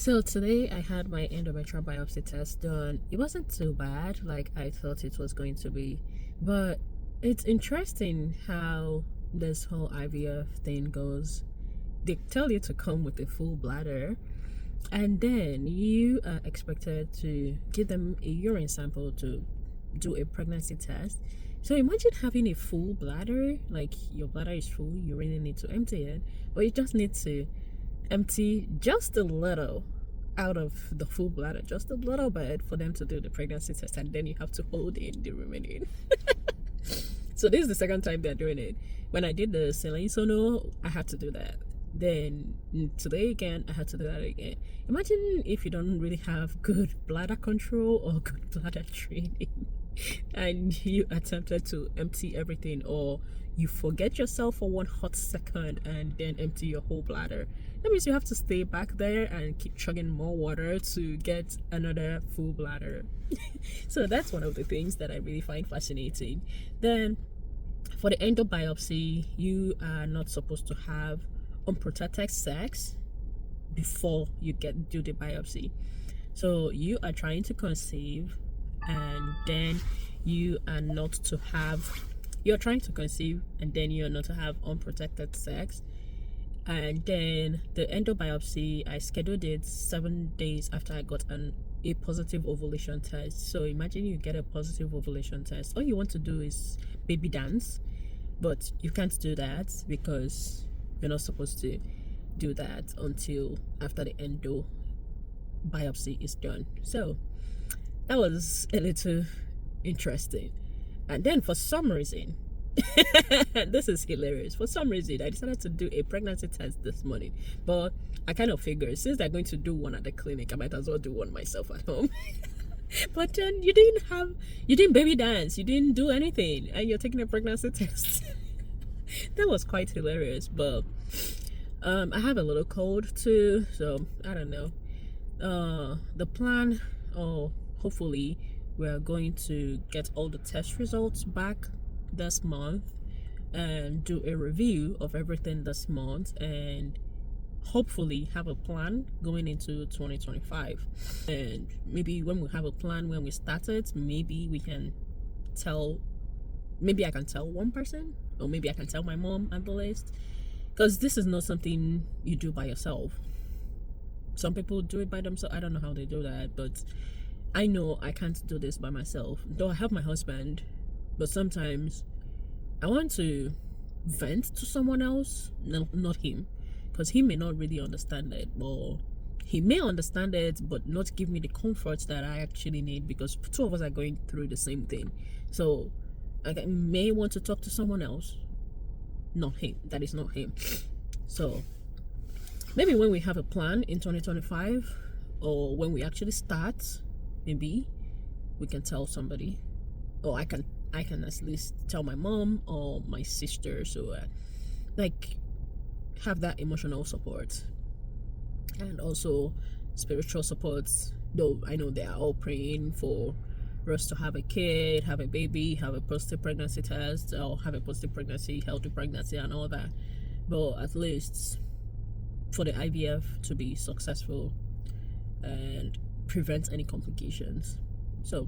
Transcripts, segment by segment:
So today I had my endometrial biopsy test done. It wasn't too bad like I thought it was going to be, but it's interesting how this whole IVF thing goes. They tell you to come with a full bladder, and then you are expected to give them a urine sample to do a pregnancy test. So imagine having a full bladder, like your bladder is full, you really need to empty it, but you just need to empty just a little out of the full bladder, just a little bit for them to do the pregnancy test, and then you have to hold in the remaining. So this is the second time they're doing it. When I did the saline sono, I had to do that. Then today again, I had to do that again. Imagine if you don't really have good bladder control or good bladder training and you attempted to empty everything, or you forget yourself for one hot second and then empty your whole bladder. That means you have to stay back there and keep chugging more water to get another full bladder. So that's one of the things that I really find fascinating. Then for the endo biopsy, you are not supposed to have unprotected sex before you do the biopsy. So you are trying to conceive, and then you're trying to conceive, and then you're not to have unprotected sex. And then the endo biopsy, I scheduled it 7 days after I got a positive ovulation test. So imagine you get a positive ovulation test. All you want to do is baby dance, but you can't do that because you're not supposed to do that until after the endo biopsy is done. So that was a little interesting. And then for some reason, this is hilarious. For some reason, I decided to do a pregnancy test this morning, but I kind of figured since they're going to do one at the clinic, I might as well do one myself at home. But then you didn't baby dance, you didn't do anything, and you're taking a pregnancy test. That was quite hilarious. But I have a little cold too, so I don't know. The plan, or hopefully we're going to get all the test results back this month and do a review of everything this month, and hopefully have a plan going into 2025. And maybe when we have a plan, when we start it, maybe I can tell one person, or maybe I can tell my mom at the least, because this is not something you do by yourself. Some people do it by themselves. I don't know how they do that, but I know I can't do this by myself. Though I have my husband, but sometimes I want to vent to someone else, not him, because he may not really understand it, or he may understand it but not give me the comfort that I actually need, because two of us are going through the same thing. So I may want to talk to someone else, not him. That is not him. So maybe when we have a plan in 2025, or when we actually start, maybe we can tell somebody, or I can at least tell my mom or my sister, so like have that emotional support and also spiritual support. Though I know they are all praying for us to have a kid, have a baby, have a positive pregnancy test, or have a positive pregnancy, healthy pregnancy, and all that, but at least for the IVF to be successful and prevent any complications. So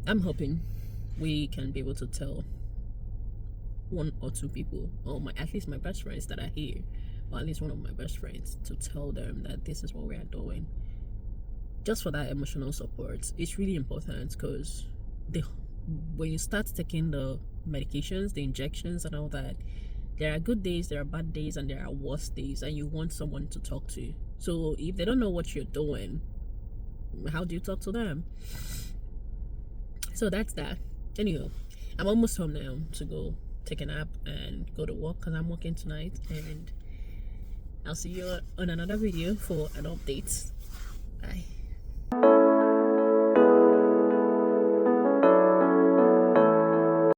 I'm hoping we can be able to tell one or two people, or at least my best friends that are here, or at least one of my best friends, to tell them that this is what we are doing, just for that emotional support. It's really important, because when you start taking the medications, the injections and all that, there are good days, there are bad days, and there are worse days, and you want someone to talk to. So if they don't know what you're doing, how do you talk to them? So that's that. Anyhow, I'm almost home now to go take a nap and go to work, because I'm working tonight, and I'll see you on another video for an update. Bye.